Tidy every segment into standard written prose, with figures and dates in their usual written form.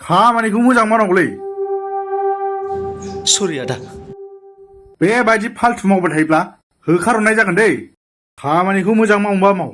खामानिखौ मोजां मावनांगौलै। सरि आदा। बेबायदि फाल्थु मावबाय थायोब्ला होखारहरनाय जागोन दै। खामानिखौ मोजां मावबा माव।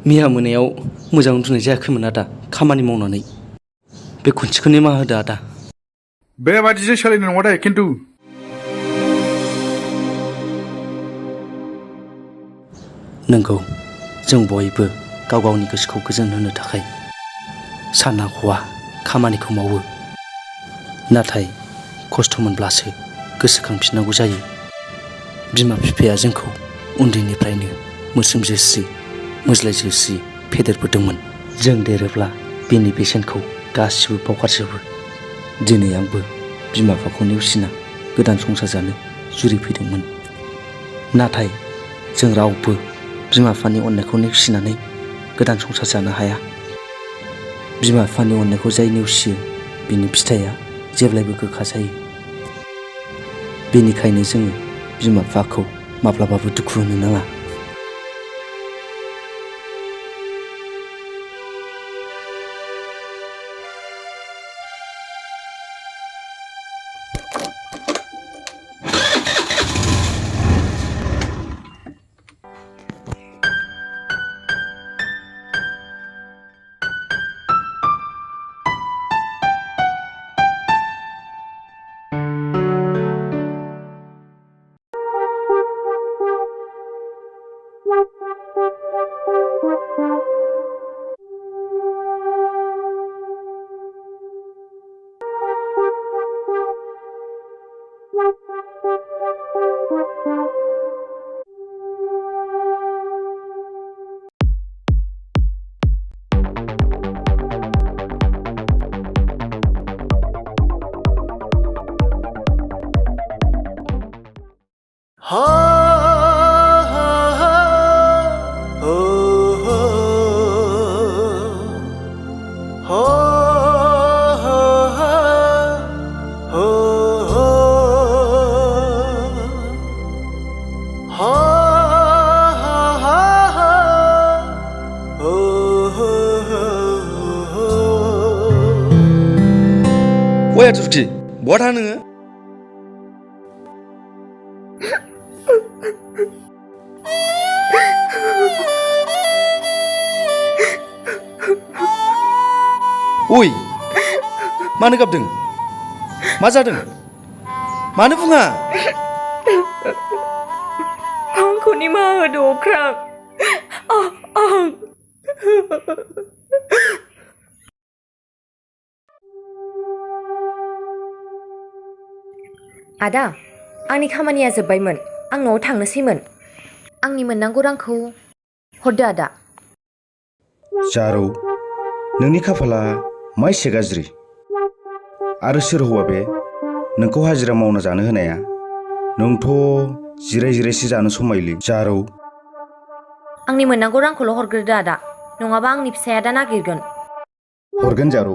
मैया मोनायाव मोजां उन्दुनाय जायाखैमोन आदा खामानि मावनानै। बे खनसेखौ निमाहा होदो आदा। बेबादिजों सोलिनाय नङा दे खिन्थु। नंगौ, जों बयबो गाव गावनि गोसोखौ गोजोन होनो थाखाय साना हौवा खामानिखौ मावो। नाथाय खस्थ' मोनब्लासो गोसोखांफिननांगौ जायो। बिमा बिफाया जोंखौ उन्दैनिफ्रायनो मोस्रोम जोस्रि मोज्लाय जोस्रि फेदेरबोदोंमोन। जों देरोब्ला बेनि बेसेनखौ गासिबो बावगारजोबो। दिनै आंबो बिमा बिफाखौ नेवसिना गोदान संसार जानो जुरिफैदोंमोन। नाथाय जों रावबो बिमा बिफानि अननायखौ नेवसिनानै गोदान संसार जानो हाया। बिमा बिफानि अननायखौ जाय नेवसियो बिनि फिथाइया जेब्लायबो गोखा जायो। बेनिखायनो जोङो बिमा बिफाखौ माब्लाबाबो दुखु होनो नाङा। अया तुर्कि बहा थाङो नोङो? ओइ मानो गाबदों? मा जादों? मानो बुङा? आंखौ निमाहा होदो अख्रां। आदा, आंनि खामानिया जोब्बायमोन। आं न'आव थांनोसैमोन। आंनि मोननांगौ रांखौ हरदो आदा। जारौ, नोंनि खाफाला मा एसे गाज्रि? आरो सोर हौवा बे नोंखौ हाजिरा मावना जानो होनाया? नोंथ' जिराय जिरायसो जानो समायलै जारौ। आंनि मोननांगौ रांखौल' हरग्रोदो आदा, नङाबा आंनि फिसाया दा नागिरगोन। हरगोन जारौ।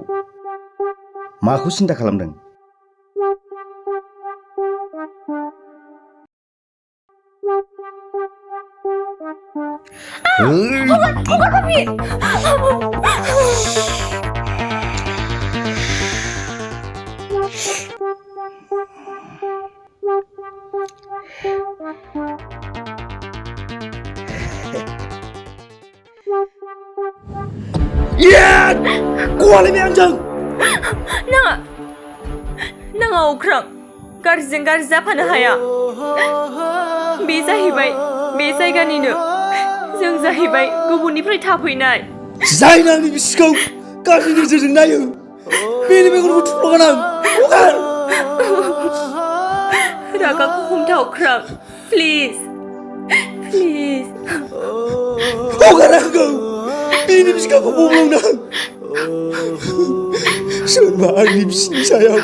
माखौ सिन्था खालामदों? गवालायबाय आंजों। नाङा अख्रां, गाज्रिजों गाज्रि जाफानो हाया। बे जाहैबाय बे जायगानिनो, जों जाहैबाय गुबुननिफ्राय थाफैनाय। जायनो आंनि बिसिखौ गाज्रि नोजोरजों नायो बेनि मेगनखौ थुफ्लंगोन आं। हगार! रागाखौ हमथा अख्रां, प्लिज प्लिज। हगार आंखौ! बेनि बिखाखौ बब्लावनो आं। सोरबा आंनि बिसिनि सायाव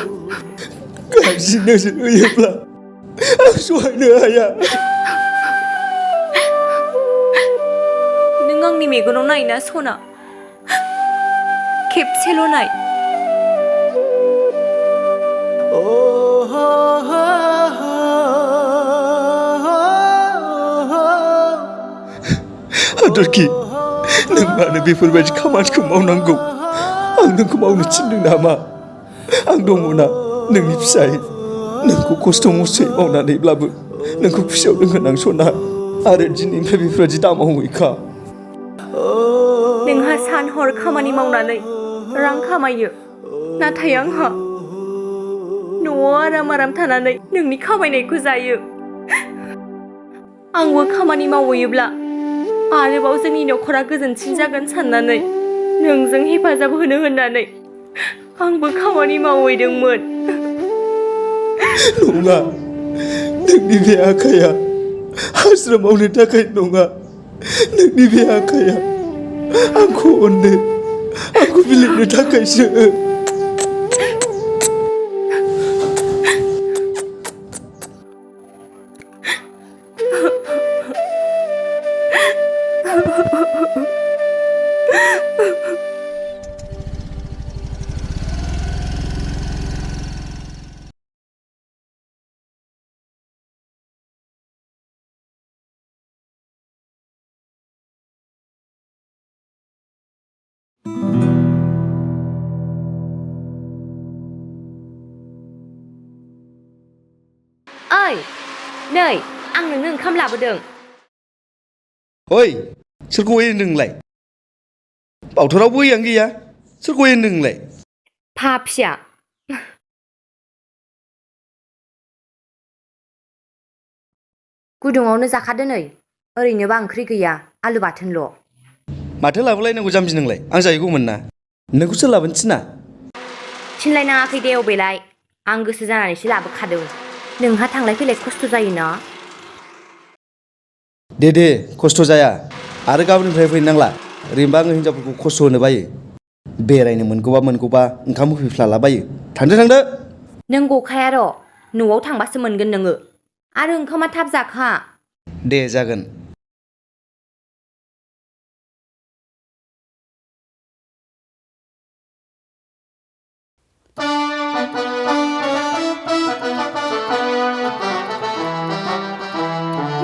गाज्रि नोजोर होयोब्ला आं सहायनो हाया। नों आंनि मेगनाव नायना सना, खेबसेल' नाय। हादरखि, नों मानो बेफोरबायदि खामानिखौ मावनांगौ? आं नोंखौ मावनो थिनदों नामा? आं दङना नोंनि फिसाय नोंखौ खस्थ' मस्थ'यै मावनानैब्लाबो नोंखौ खुसियाव दोनगोन आं सना आरो दिनैनिफ्राय बेफोरबायदि दामावैखा नोंहा सान हर खामानि मावनानै रां खामायो नाथाय आंहा न'आव आराम थानानै नोंनि खामायनायखौ जायो आंबो खामानि मावहैयोब्ला आरोबाव जोंनि न'खरा गोजोनसिन जागोन साननानै नोंजों हेफाजाब होनो होननानै आंबो खामानि मावहैदोंमोन नङा नोंनि बे आखाया हाजिरा मावनो थाखाय नङा नोंनि बे आखाया आंखौ अननो आंखौ बिलिरनो थाखायसो ओइ नै आं नोंनो ओंखाम लाबोदों ओइ सोरखौ ओइ होनदों नोंलाय बावथारावबो ओइयानो गैया सोरखौ ओइ होनदों नोंलाय पापिया गुदुङावनो जाखादो नै ओरैनोबा ओंख्रि गैया आलु बाथोनल' माथो लाबोलायनांगौ जाम्बि नोंलाय आं जाहैगौमोन ना नोंखौ सोर लाबोनो थिना थिनलायनाङाखै दे अबेलाय आं गोसो जानानैसो लाबोखादों नोंहा थांलाय फैलाय खस्थ' जायोना दे खस्थ' जाया आरो गाबोननिफ्राय फैनो नांला ओरैनोबा आङो हिनजावफोरखौ खस्थ' होनो बायो बेरायनो मोनगौबा ओंखाम होफैफ्लालाबायो थांदो नों गखाया र' न'आव थांबासो मोनगोन नोङो आरो ओंखामा थाब जाखा दे जागोन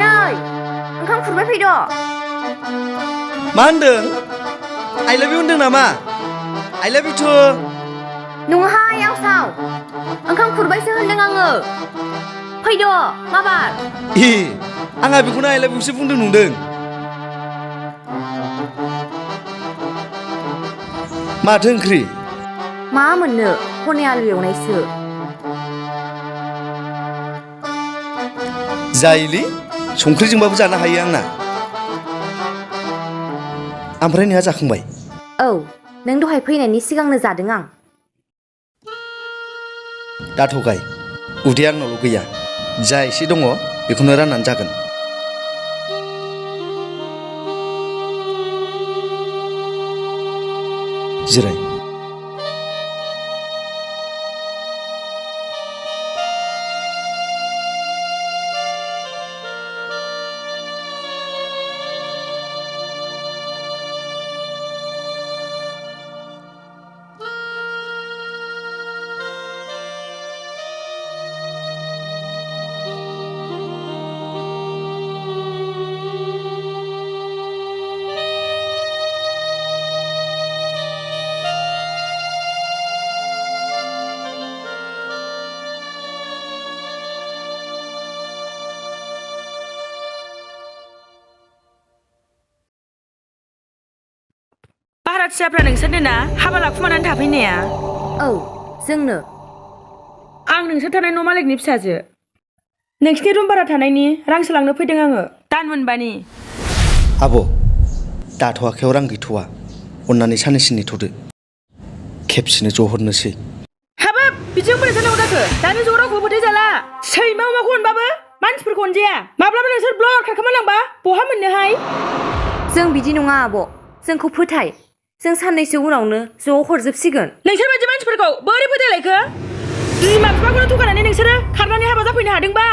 नै ओंखाम खुरबाय फैद' मा होनदों आइ लाभ इउ होनदों नामा आइ लाभ इउ टु नङाहाय आवसाव ओंखाम खुरबायसो होनदों आङो फैद' माबार आंहा बेखौनो आइ लाभ इउसो बुंदों नंदों माथो ओंख्रि मा मोननो हनै आलु एवनायसो जायोलै संख्रिजोंबाबो जानो हायो आंना ओमफ्राय नोंहा जाखांबाय औ नों दहाय फैनायनि सिगांनो जादों आं दाथ'गाय उदैया आंनावल' गैया जा एसे दङ बेखौनो राननानै जागोन जिराय भाराथियाफ्रा नोंसोरनो ना हाबा लाखुमानानै थाफैनाया औ जोंनो आं नोंसोर थानाय न' मालिकनि फिसाजो नोंसिनि रुम भारा थानायनि रां सोलांनो फैदों आङो दान मोनबानि आब' दाथ' आखायाव रां गैथ'वा अन्नानै साननैसो नेथ'दो खेबसेनो ज' हरनोसै हाबाब बिदिजों बोरै जानांगौ जाखो दानि जुगाव रावखौबो फोथाय जाला सैमा अमाखौ अनबाबो मानसिफोरखौ अनजाया माब्लाबा नोंसोर ब्लर खारखोमालांबा बहा मोननोहाय जों बिदि नङा आब' जोंखौ फोथाय जों साननैसो उनावनो ज' हरजोबसिगोन नोंसोर बायदि मानसिफोरखौ बोरै फोथायलायखो बिमा बिफाखौनो थगायनानै नोंसोरो खारनानै हाबा जाफैनो हादोंबा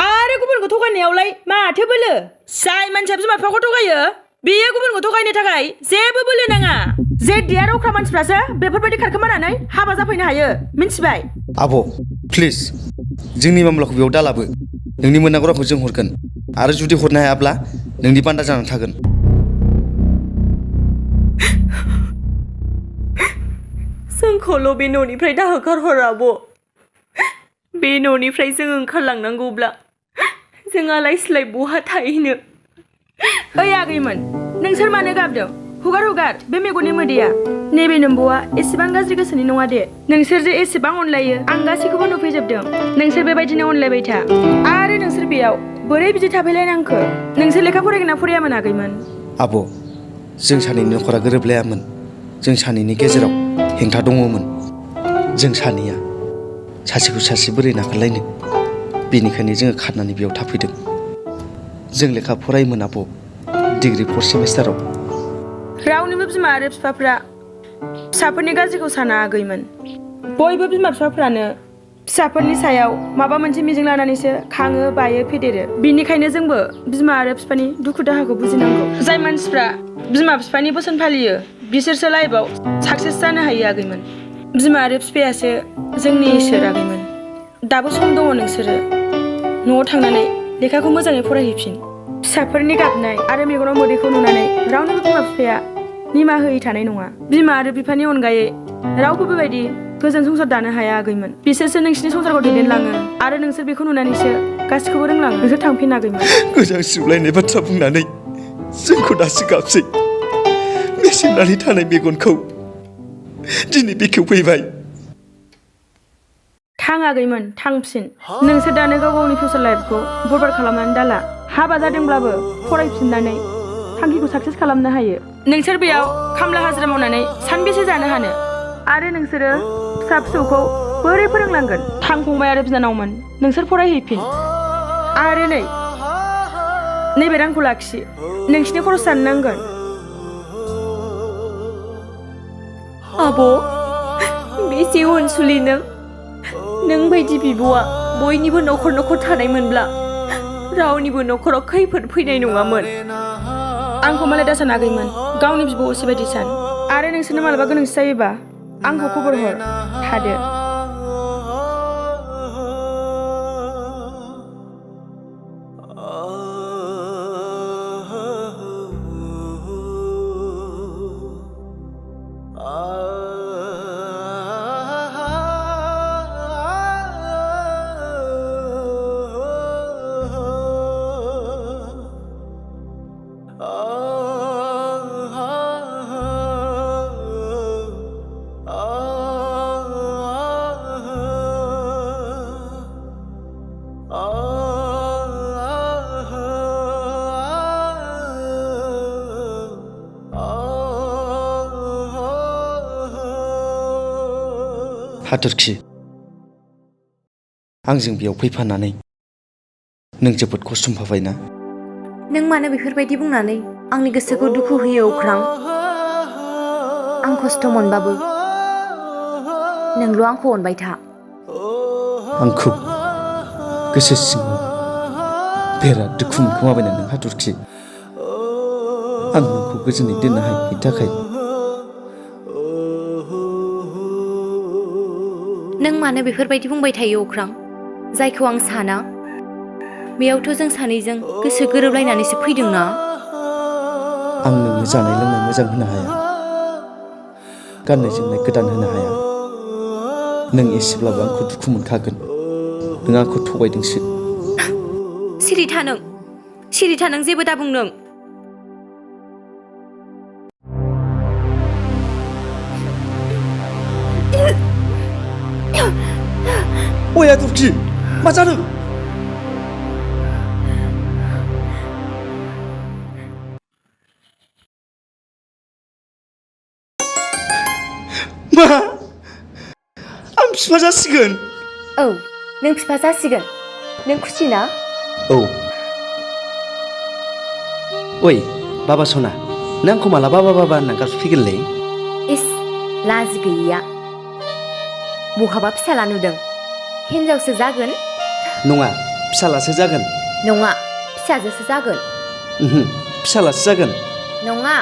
आरो गुबुनखौ थगायनायावलाय माथो बोलो जाय मानसिया बिमा बिफाखौ थगायो बेयो गुबुनखौ थगायनो थाखाय जेबो बोलो नाङा जेदिया रख्रा मानसिफ्रासो बेफोरबायदि खारखोमानानै हाबा जाफैनो हायो मिन्थिबाय आब' प्लिज जोंनि मामलाखौ बेयाव दालाबो नोंनि मोननांगौ रांखौ जों हरगोन आरो जुदि हरनो हायाब्ला नोंनि बान्दा जानानै थागोन जोंखौ जोंखौल' बे न'निफ्राय दाहोखारहर आब'। बे न'निफ्राय जों ओंखारलांनांगौब्ला जों आलाय सिलाय बहा थाहैनो? ओइ आगैमोन, नोंसोर मानो गाबदों? हगार बे मेगननि मोदैया। नैबे नोम्ब'आ एसेबां गाज्रि गोसोनि नङा दे। नोंसोर जे एसेबां अनलायो आं गासैखौबो नुफैजोबदों। नोंसोर बेबायदिनो अनलायबाय था। आरो नोंसोर बेयाव बोरै बिदि थाफैलायनांखो? नोंसोर लेखा फरायगोन ना फरायामोन आगैमोन? आब', जों सानैनि न'खरा गोरोबलायामोन। जों सानैनि गेजेराव हेंथा दङमोन। जों सानैया सासेखौ सासे बोरै नागारलायनो? बेनिखायनो जोङो खारनानै बेयाव थाफैदों। जों लेखा फरायोमोन आब', डिग्री 4 सेमिस्टाराव। रावनिबो बिमा आरो बिफाफ्रा फिसाफोरनि गाज्रिखौ साना आगैमोन। बयबो बिमा बिफाफ्रानो फिसाफोरनि सायाव माबा मोनसे मिजिं लानानैसो खाङो, बायो, फेदेरो। बिनिखायनो जोंबो बिमा आरो बिफानि दुखु दाहाखौ बुजिनांगौ। जाय मानसिफ्रा बिमा बिफानि बोसोन फालियो बिसोरसो लाइफआव साक्सेस जानो हायो आगैमोन। बिमा आरो बिफायासो जोंनि इसोर आगैमोन। दाबो सम दङ, नोंसोरो न'आव थांनानै लेखाखौ मोजाङै फरायहैफिन। फिसाफोरनि गाबनाय आरो मेगनाव मोदैखौ नुनानै रावनिबो बिमा बिफाया निमाहा होयै थानाय नङा। बिमा आरो बिफानि अनगायै रावबो बेबायदि गोजोन संसार दानो हाया आगैमोन। बिसोरसो नोंसिनि संसारखौ दैदेनलाङो आरो नोंसोर बेखौ नुनानैसो गासिखौबो रोंलाङो। नोंसोर थांफिन आगैमोन। गोजांस्रिवलायनाय बाथ्रा बुंनानै जोंखौ दासो गाबसै। मेसेबनानै थानाय मेगनखौ दिनै बेखेवफैबाय। थां आगैमोन, थांफिन। नोंसोर दानो गाव गावनि फिउचार लाइफखौ बरबाद खालामनानै दाला। हाबा जादोंब्लाबो फरायफिननानै थांखिखौ साक्सेस खालामनो हायो। नोंसोर बेयाव खामला हाजिरा मावनानै सानबेसे जानो हानो? आरो नोंसोरो फिसा फिसौखौ बोरै फोरोंलांगोन? थां फंबाय आरो बिनानावमोन, नोंसोर फरायहैफिन। आरो नैबे रांखौ लाखि, नोंसिनि खरस जानो नांगोन। आब', बेसे अनसुलि नों बायदि बिब'आ बयनिबो न'खर न'खर थानायमोनब्ला रावनिबो न'खराव खैफोद फैनाय नङामोन। आंखौ मालाय दासान आगैमोन, गावनि बिब' असे बायदि सान। आरो नोंसोरनो मालाबा गोनांथि जायोबा आंखौ खबर हर। थादो। हाथरखि, आंजों बेयाव फैफानानै नों जोबोद खस्थ' मोनफाबायना? नों मानो बेफोरबायदि बुंनानै आंनि गोसोखौ दुखु होयो अख्रां? आं खस्थ' मोनबाबो नोंल' आंखौ अनबाय था। आंखौ गोसो सिङाव बिराद दुखु मोनखोमाबायना नों हाथरखि? आं नोंखौ गोजोनै दोननो हायैनि थाखाय। नों मानो बेफोरबायदि बुंबाय थायो अख्रां? जायखौ आं साना। बेयावथ' जों सानैजों गोसो गोरोबलायनानैसो फैदों ना? आं नोंनो जानाय लोंनाय मोजां होनो हाया, गाननाय जोमनाय गोदान होनो हाया। नों एसेब्लाबो आंखौ दुखु मोनखागोन। नों आंखौ थगायदोंसो। सिरि था नों, सिरि था नों, जेबो दा बुं नों। ओइ हाथरखि, मा जादों? मा? आं बिफा जासिगोन? औ, नों बिफा जासिगोन। नों खुसि ना? औ। ओइ बाबा सना, नों आंखौ माला बाबा बाबा होनना गाबज्रिफैगोनलै? इस, लाजि गैयिया। बहाबा फिसाला नुदों? हिनजावसो जागोन? नङा, फिसालासो जागोन। नङा, फिसाजोसो जागोन। फिसालासो जागोन। नङा,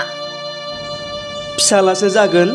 फिसालासो जागोन।